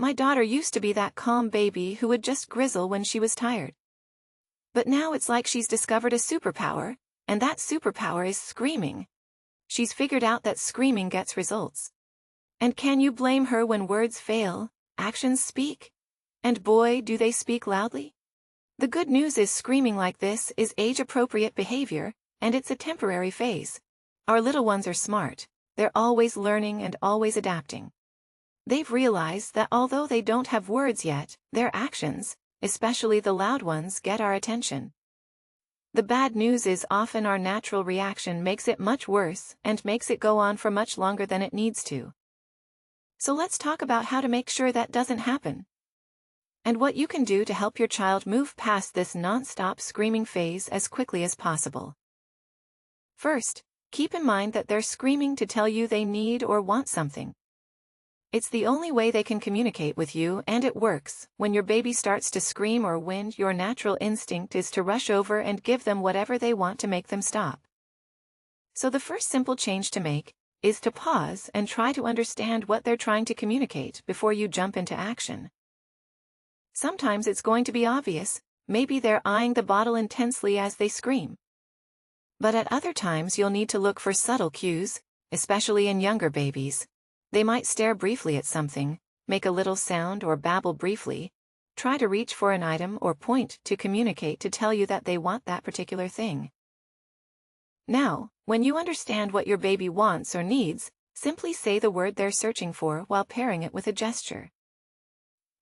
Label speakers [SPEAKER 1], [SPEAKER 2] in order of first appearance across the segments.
[SPEAKER 1] My daughter used to be that calm baby who would just grizzle when she was tired. But now it's like she's discovered a superpower, and that superpower is screaming. She's figured out that screaming gets results. And can you blame her when words fail, actions speak? And boy, do they speak loudly. The good news is screaming like this is age-appropriate behavior, and it's a temporary phase. Our little ones are smart. They're always learning and always adapting. They've realized that although they don't have words yet, their actions, especially the loud ones, get our attention. The bad news is often our natural reaction makes it much worse and makes it go on for much longer than it needs to. So let's talk about how to make sure that doesn't happen, and what you can do to help your child move past this non-stop screaming phase as quickly as possible. First, keep in mind that they're screaming to tell you they need or want something. It's the only way they can communicate with you, and it works. When your baby starts to scream or whine, your natural instinct is to rush over and give them whatever they want to make them stop. So the first simple change to make is to pause and try to understand what they're trying to communicate before you jump into action. Sometimes it's going to be obvious. Maybe they're eyeing the bottle intensely as they scream. But at other times you'll need to look for subtle cues, especially in younger babies. They might stare briefly at something, make a little sound or babble briefly, try to reach for an item or point to communicate to tell you that they want that particular thing. Now, when you understand what your baby wants or needs, simply say the word they're searching for while pairing it with a gesture.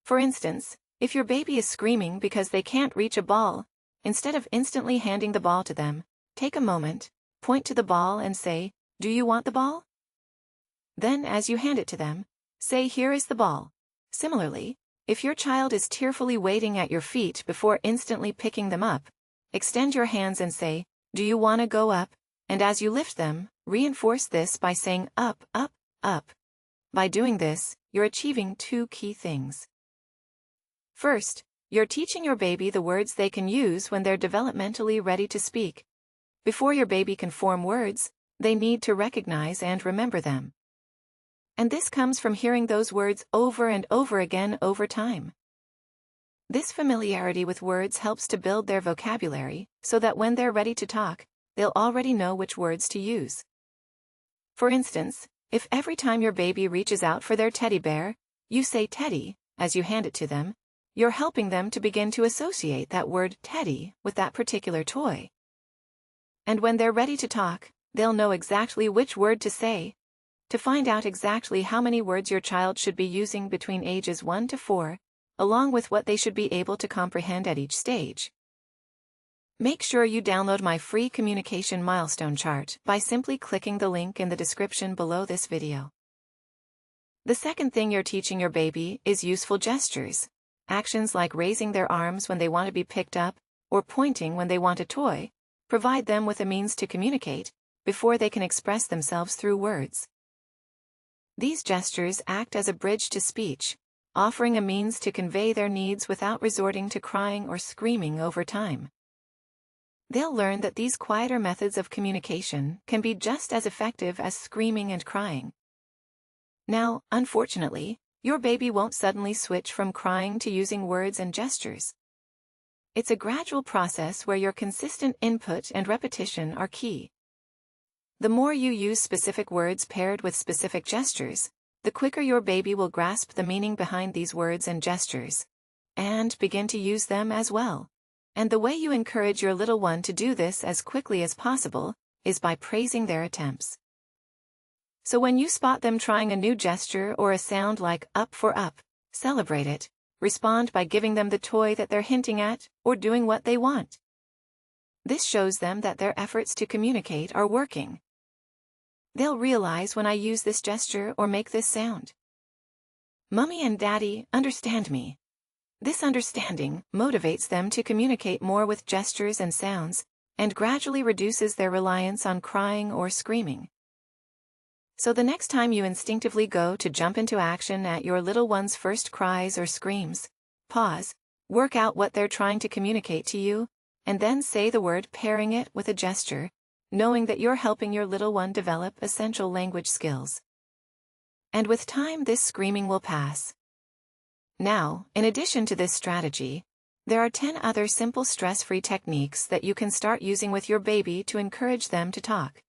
[SPEAKER 1] For instance, if your baby is screaming because they can't reach a ball, instead of instantly handing the ball to them, take a moment, point to the ball and say, "Do you want the ball?" Then as you hand it to them, say, "Here is the ball." Similarly, if your child is tearfully waiting at your feet before instantly picking them up, extend your hands and say, "Do you want to go up?" And as you lift them, reinforce this by saying up, up, up. By doing this, you're achieving two key things. First, you're teaching your baby the words they can use when they're developmentally ready to speak. Before your baby can form words, they need to recognize and remember them. And this comes from hearing those words over and over again over time. This familiarity with words helps to build their vocabulary, so that when they're ready to talk, they'll already know which words to use. For instance, if every time your baby reaches out for their teddy bear, you say teddy as you hand it to them, you're helping them to begin to associate that word teddy with that particular toy. And when they're ready to talk, they'll know exactly which word to say. To find out exactly how many words your child should be using between ages 1 to 4, along with what they should be able to comprehend at each stage, make sure you download my free communication milestone chart by simply clicking the link in the description below this video. The second thing you're teaching your baby is useful gestures. Actions like raising their arms when they want to be picked up, or pointing when they want a toy, provide them with a means to communicate before they can express themselves through words. These gestures act as a bridge to speech, offering a means to convey their needs without resorting to crying or screaming over time. They'll learn that these quieter methods of communication can be just as effective as screaming and crying. Now, unfortunately, your baby won't suddenly switch from crying to using words and gestures. It's a gradual process where your consistent input and repetition are key. The more you use specific words paired with specific gestures, the quicker your baby will grasp the meaning behind these words and gestures, and begin to use them as well. And the way you encourage your little one to do this as quickly as possible is by praising their attempts. So when you spot them trying a new gesture or a sound like up for up, celebrate it. Respond by giving them the toy that they're hinting at, or doing what they want. This shows them that their efforts to communicate are working. They'll realize when I use this gesture or make this sound. Mommy and Daddy understand me. This understanding motivates them to communicate more with gestures and sounds, and gradually reduces their reliance on crying or screaming. So the next time you instinctively go to jump into action at your little one's first cries or screams, pause, work out what they're trying to communicate to you, and then say the word pairing it with a gesture, knowing that you're helping your little one develop essential language skills. And with time, this screaming will pass. Now, in addition to this strategy, there are 10 other simple stress-free techniques that you can start using with your baby to encourage them to talk.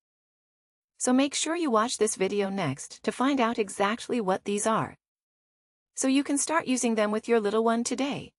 [SPEAKER 1] So make sure you watch this video next to find out exactly what these are, so you can start using them with your little one today.